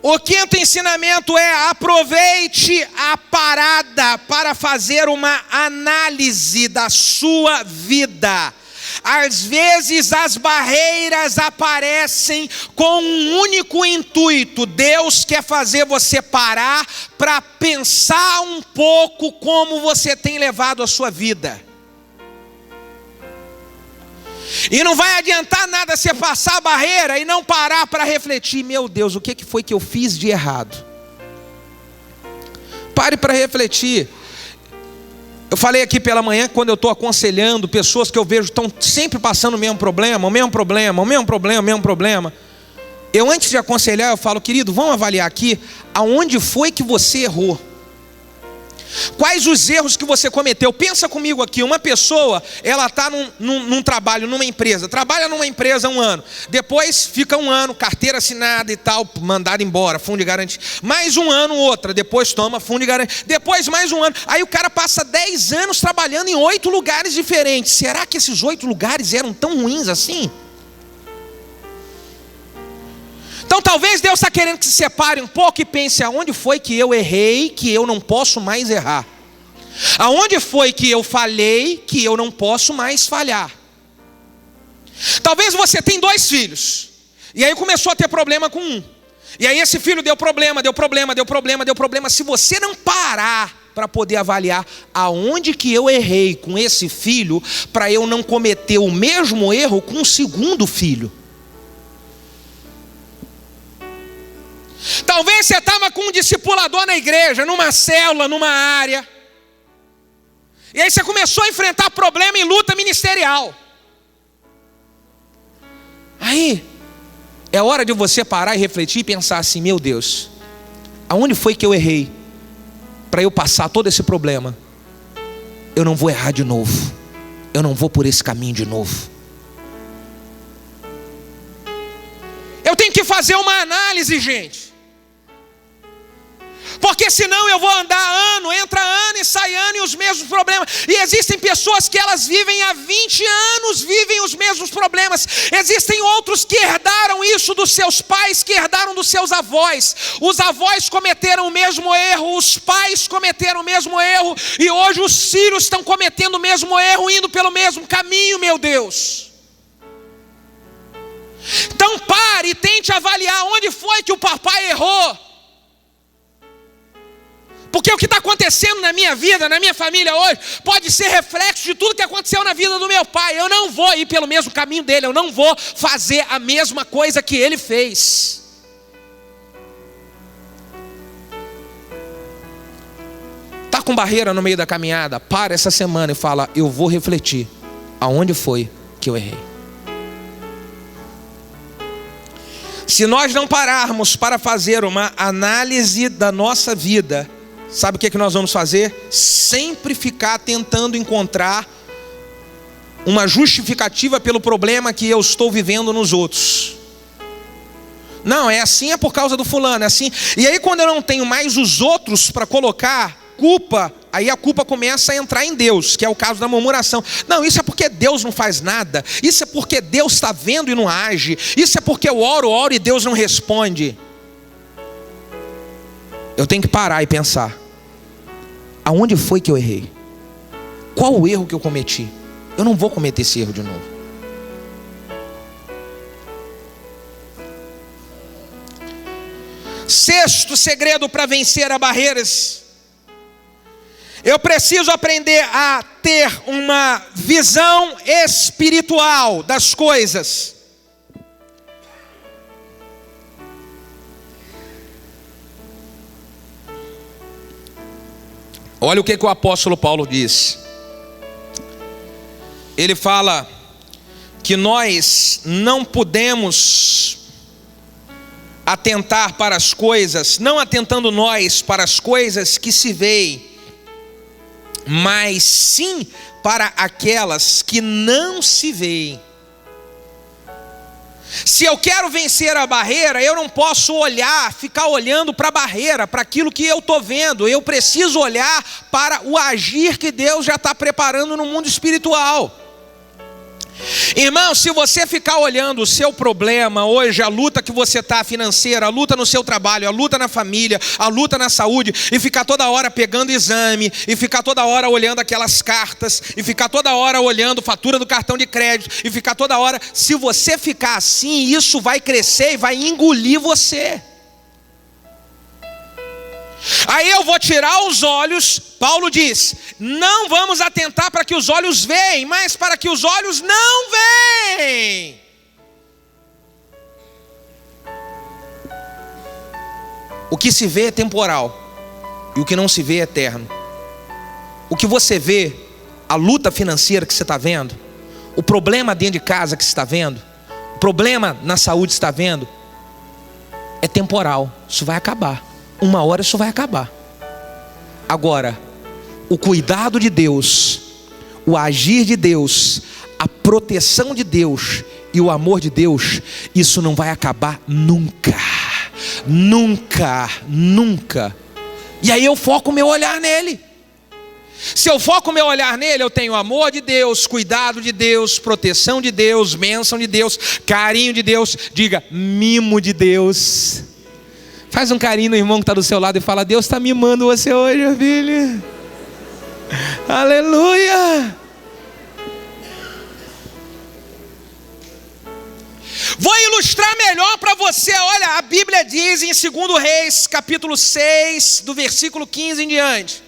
O quinto ensinamento é: aproveite a parada para fazer uma análise da sua vida. Às vezes as barreiras aparecem com um único intuito. Deus quer fazer você parar para pensar um pouco como você tem levado a sua vida. E não vai adiantar nada você passar a barreira e não parar para refletir: meu Deus, o que foi que eu fiz de errado? Pare para refletir. Eu falei aqui pela manhã, quando eu estou aconselhando pessoas que eu vejo estão sempre passando o mesmo problema. Eu, antes de aconselhar, eu falo: querido, vamos avaliar aqui aonde foi que você errou. Quais os erros que você cometeu? Pensa comigo aqui: uma pessoa, ela está num trabalho, numa empresa, trabalha numa empresa 1 ano, depois fica 1 ano, carteira assinada e tal, mandado embora, fundo de garantia, mais 1 ano outra, depois toma fundo de garantia, depois mais 1 ano, aí o cara passa 10 anos trabalhando em 8 lugares diferentes. Será que esses 8 lugares eram tão ruins assim? Então talvez Deus está querendo que se separe um pouco e pense: aonde foi que eu errei, que eu não posso mais errar? Aonde foi que eu falhei, que eu não posso mais falhar? Talvez você tenha 2 filhos, e aí começou a ter problema com um, e aí esse filho deu problema. Se você não parar para poder avaliar aonde que eu errei com esse filho, para eu não cometer o mesmo erro com o segundo filho. Talvez você estava com um discipulador na igreja, numa célula, numa área, e aí você começou a enfrentar problema em luta ministerial. Aí é hora de você parar e refletir e pensar assim: meu Deus, aonde foi que eu errei? Para eu passar todo esse problema, eu não vou errar de novo, eu não vou por esse caminho de novo. Eu tenho que fazer uma análise, gente. Porque senão eu vou andar ano, entra ano e sai ano e os mesmos problemas. E existem pessoas que elas vivem há 20 anos, vivem os mesmos problemas. Existem outros que herdaram isso dos seus pais, que herdaram dos seus avós. Os avós cometeram o mesmo erro, os pais cometeram o mesmo erro, e hoje os filhos estão cometendo o mesmo erro, indo pelo mesmo caminho, meu Deus. Então pare e tente avaliar onde foi que o papai errou. Porque o que está acontecendo na minha vida, na minha família hoje, pode ser reflexo de tudo que aconteceu na vida do meu pai. Eu não vou ir pelo mesmo caminho dele, eu não vou fazer a mesma coisa que ele fez. Está com barreira no meio da caminhada? Para essa semana e fala: eu vou refletir aonde foi que eu errei. Se nós não pararmos para fazer uma análise da nossa vida, sabe o que nós vamos fazer? Sempre ficar tentando encontrar uma justificativa pelo problema que eu estou vivendo nos outros. Não, é assim, é por causa do fulano, é assim. E aí quando eu não tenho mais os outros para colocar culpa, Aí a culpa começa a entrar em Deus, que é o caso da murmuração. Não, isso é porque Deus não faz nada. Isso é porque Deus está vendo e não age. Isso é porque eu oro e Deus não responde. Eu tenho que parar e pensar: aonde foi que eu errei? Qual o erro que eu cometi? Eu não vou cometer esse erro de novo. Sexto segredo para vencer as barreiras: eu preciso aprender a ter uma visão espiritual das coisas. Olha o que o apóstolo Paulo diz. Ele fala que nós não podemos atentar para as coisas, não atentando nós para as coisas que se veem, mas sim para aquelas que não se veem. Se eu quero vencer a barreira, eu não posso ficar olhando para a barreira, para aquilo que eu estou vendo. Eu preciso olhar para o agir que Deus já está preparando no mundo espiritual. Irmão, se você ficar olhando o seu problema hoje, a luta que você está financeira, a luta no seu trabalho, a luta na família, a luta na saúde, e ficar toda hora pegando exame, e ficar toda hora olhando aquelas cartas, e ficar toda hora olhando fatura do cartão de crédito, e ficar toda hora, se você ficar assim, isso vai crescer e vai engolir você. Aí eu vou tirar os olhos. Paulo diz: não vamos atentar para que os olhos veem, mas para que os olhos não veem. O que se vê é temporal, e o que não se vê é eterno. O que você vê, a luta financeira que você está vendo, o problema dentro de casa que você está vendo, o problema na saúde que você está vendo, é temporal. Isso vai acabar. Uma hora isso vai acabar. Agora, o cuidado de Deus, o agir de Deus, a proteção de Deus e o amor de Deus, isso não vai acabar nunca. Nunca, nunca. E aí eu foco o meu olhar nele. Se eu foco o meu olhar nele, eu tenho amor de Deus, cuidado de Deus, proteção de Deus, bênção de Deus, carinho de Deus. Diga: mimo de Deus. Faz um carinho no irmão que está do seu lado e fala: Deus está mimando você hoje, filho. Aleluia. Vou ilustrar melhor para você. Olha, a Bíblia diz em 2 Reis, capítulo 6, do versículo 15 em diante.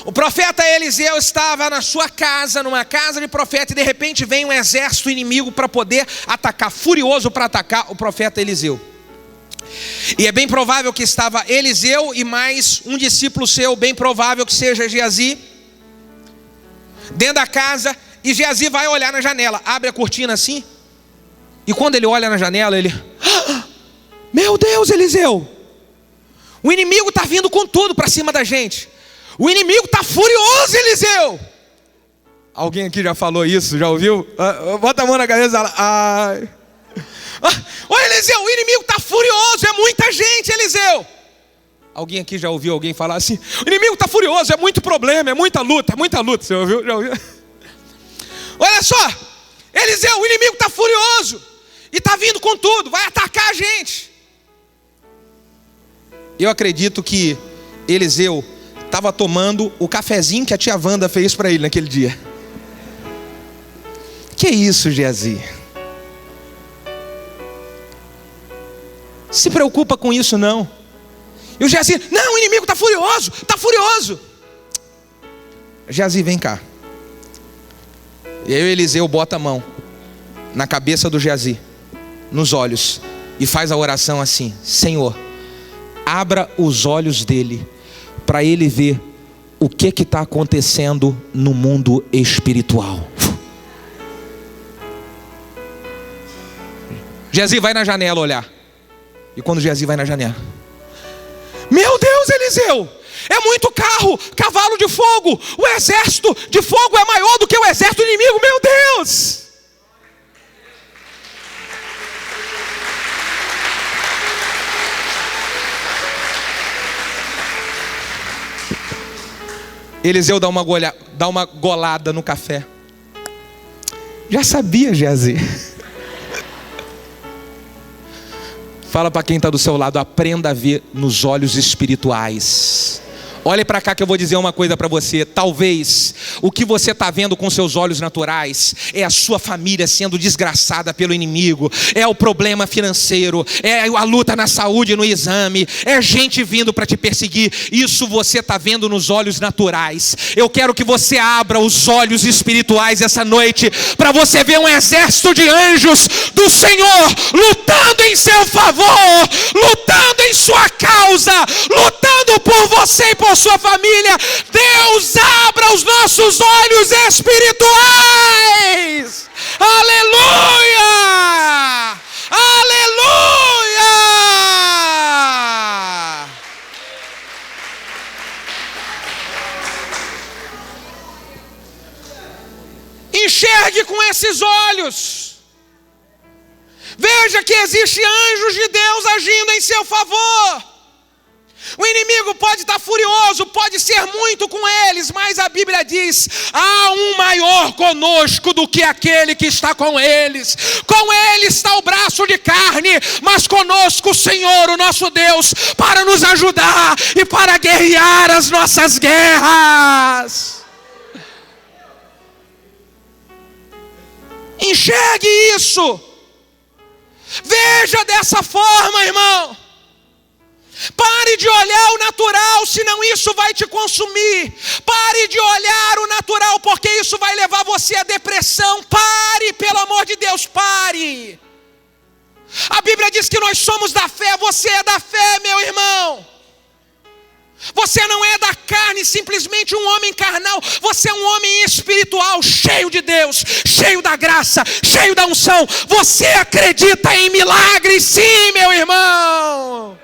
O profeta Eliseu estava na sua casa, numa casa de profeta, e de repente vem um exército inimigo para poder atacar, furioso para atacar o profeta Eliseu. E é bem provável que estava Eliseu e mais um discípulo seu, bem provável que seja Geazi, dentro da casa. E Geazi vai olhar na janela, abre a cortina assim, e quando ele olha na janela, ele: meu Deus, Eliseu, o inimigo está vindo com tudo para cima da gente. O inimigo está furioso, Eliseu. Alguém aqui já falou isso? Já ouviu? Bota a mão na cabeça e fala: ai. Ô Eliseu, o inimigo está furioso, é muita gente, Eliseu. Alguém aqui já ouviu alguém falar assim: o inimigo está furioso, é muito problema, é muita luta. Você ouviu? Já ouviu? Olha só, Eliseu, o inimigo está furioso e está vindo com tudo, vai atacar a gente. Eu acredito que Eliseu estava tomando o cafezinho que a tia Wanda fez para ele naquele dia. Que isso, Geazi? Se preocupa com isso não. E o Geazi: não, o inimigo está furioso, está furioso. Geazi, vem cá. E aí o Eliseu bota a mão na cabeça do Geazi, nos olhos, e faz a oração assim: Senhor, abra os olhos dele, para ele ver o que está acontecendo no mundo espiritual. Geazi vai na janela olhar. E quando Geazi vai na janela: meu Deus, Eliseu, é muito carro, cavalo de fogo, o exército de fogo é maior do que o exército inimigo, meu Deus. Eliseu dá uma golada no café. Já sabia, Geazi. Fala para quem está do seu lado: aprenda a ver nos olhos espirituais. Olhe para cá que eu vou dizer uma coisa para você. Talvez o que você está vendo com seus olhos naturais é a sua família sendo desgraçada pelo inimigo, é o problema financeiro, é a luta na saúde, no exame, é gente vindo para te perseguir. Isso você está vendo nos olhos naturais. Eu quero que você abra os olhos espirituais essa noite, para você ver um exército de anjos do Senhor lutando em seu favor, lutando em sua causa, lutando por você e por sua família. Deus, abra os nossos olhos espirituais. Aleluia! Aleluia! Enxergue com esses olhos. Veja que existem anjos de Deus agindo em seu favor. O inimigo pode estar furioso, pode ser muito com eles, mas a Bíblia diz: há um maior conosco do que aquele que está com eles. Com ele está o braço de carne, mas conosco o Senhor, o nosso Deus, para nos ajudar e para guerrear as nossas guerras. Enxergue isso. Veja dessa forma, irmão. Pare de olhar o natural, senão isso vai te consumir. Pare de olhar o natural, porque isso vai levar você à depressão. Pare, pelo amor de Deus, pare. A Bíblia diz que nós somos da fé. Você é da fé, meu irmão. Você não é da carne, simplesmente um homem carnal. Você é um homem espiritual, cheio de Deus, cheio da graça, cheio da unção. Você acredita em milagres, sim, meu irmão.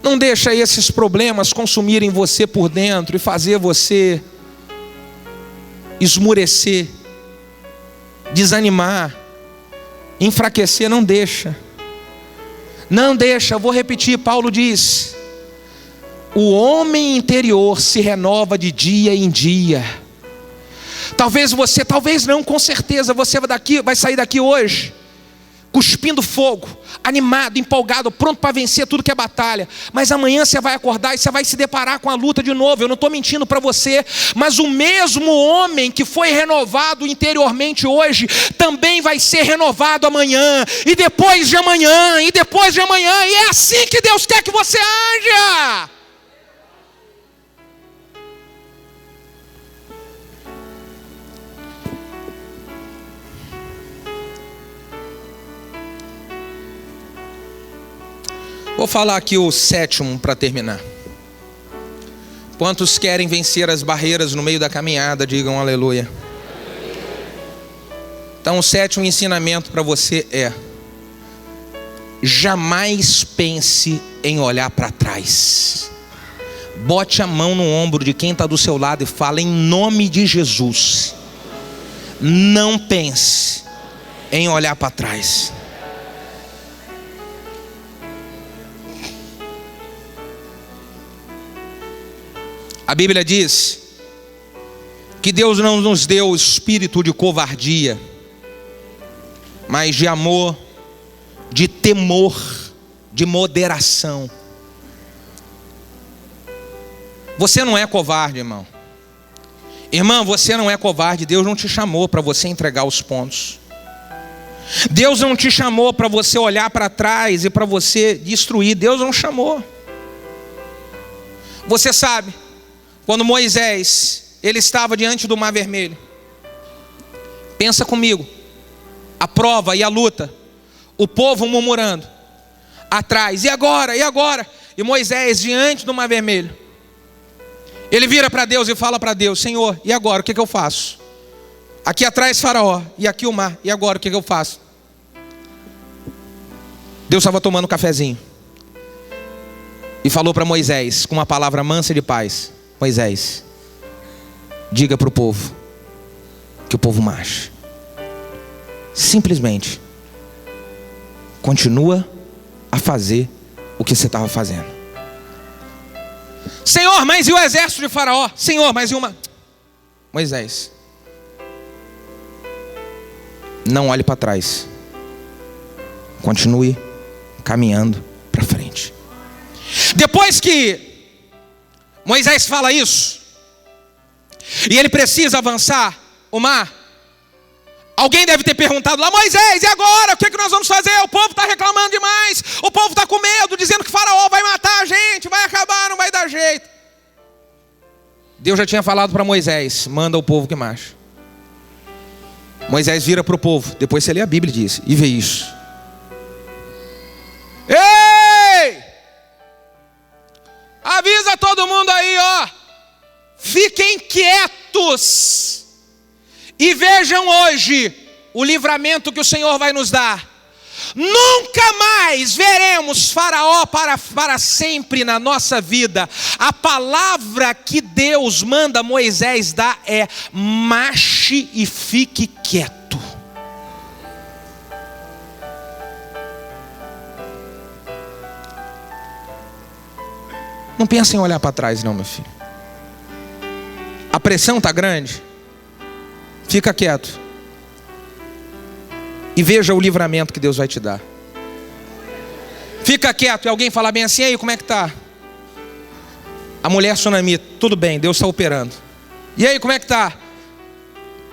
Não deixa esses problemas consumirem você por dentro e fazer você esmurecer, desanimar, enfraquecer. Não deixa. Não deixa. Vou repetir, Paulo diz: o homem interior se renova de dia em dia. Talvez não, com certeza você vai sair daqui hoje cuspindo fogo, animado, empolgado, pronto para vencer tudo que é batalha. Mas amanhã você vai acordar e você vai se deparar com a luta de novo. Eu não estou mentindo para você, mas o mesmo homem que foi renovado interiormente hoje, também vai ser renovado amanhã, e depois de amanhã, e depois de amanhã. E é assim que Deus quer que você haja. Vou falar aqui o sétimo para terminar. Quantos querem vencer as barreiras no meio da caminhada? Digam aleluia. Então o sétimo ensinamento para você é: jamais pense em olhar para trás. Bote a mão no ombro de quem está do seu lado e fala: em nome de Jesus, não pense em olhar para trás. A Bíblia diz que Deus não nos deu o espírito de covardia, mas de amor, de temor, de moderação. Você não é covarde, irmão. Irmã, você não é covarde. Deus não te chamou para você entregar os pontos. Deus não te chamou para você olhar para trás e para você destruir. Deus não chamou. Você sabe, quando Moisés, ele estava diante do Mar Vermelho. Pensa comigo, a prova e a luta, o povo murmurando atrás: e agora? E agora? E Moisés diante do Mar Vermelho, ele vira para Deus e fala para Deus: Senhor, e agora? O que eu faço? Aqui atrás Faraó, e aqui o mar, e agora o que eu faço? Deus estava tomando um cafezinho e falou para Moisés com uma palavra mansa de paz: Moisés, diga para o povo que o povo marche. Simplesmente continua a fazer o que você estava fazendo. Senhor, mas e o exército de Faraó? Senhor, mas e uma... Moisés, não olhe para trás. Continue caminhando para frente. Depois que Moisés fala isso, e ele precisa avançar o mar, alguém deve ter perguntado lá: Moisés, e agora? O que nós vamos fazer? O povo está reclamando demais. O povo está com medo, dizendo que Faraó vai matar a gente, vai acabar, não vai dar jeito. Deus já tinha falado para Moisés: manda o povo que marcha. Moisés vira para o povo. Depois você lê a Bíblia e diz, e vê isso. Ei! Avisa todo mundo aí, ó. Fiquem quietos e vejam hoje o livramento que o Senhor vai nos dar. Nunca mais veremos Faraó para sempre na nossa vida. A palavra que Deus manda Moisés dar é: marche e fique quieto. Não pensa em olhar para trás não, meu filho. A pressão está grande. Fica quieto e veja o livramento que Deus vai te dar. Fica quieto e alguém fala bem assim: aí, como é que tá? A mulher sunamita, tudo bem, Deus está operando. E aí, como é que tá?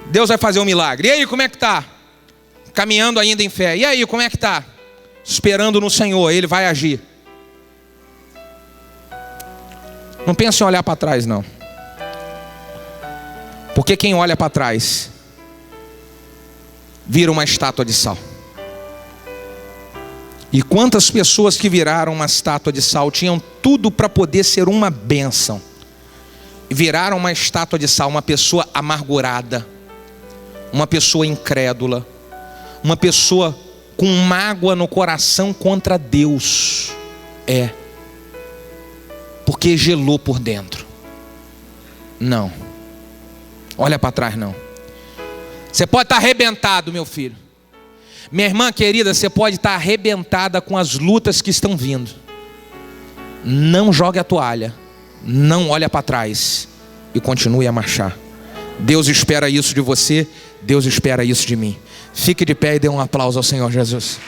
Deus vai fazer um milagre. E aí, como é que tá? Caminhando ainda em fé. E aí, como é que tá? Esperando no Senhor, Ele vai agir. Não pense em olhar para trás não. Porque quem olha para trás vira uma estátua de sal. E quantas pessoas que viraram uma estátua de sal tinham tudo para poder ser uma bênção, e viraram uma estátua de sal, uma pessoa amargurada, uma pessoa incrédula, uma pessoa com mágoa no coração contra Deus. Porque gelou por dentro. Não. Olha para trás não. Você pode estar arrebentado, meu filho. Minha irmã querida, você pode estar arrebentada com as lutas que estão vindo. Não jogue a toalha. Não olhe para trás. E continue a marchar. Deus espera isso de você. Deus espera isso de mim. Fique de pé e dê um aplauso ao Senhor Jesus.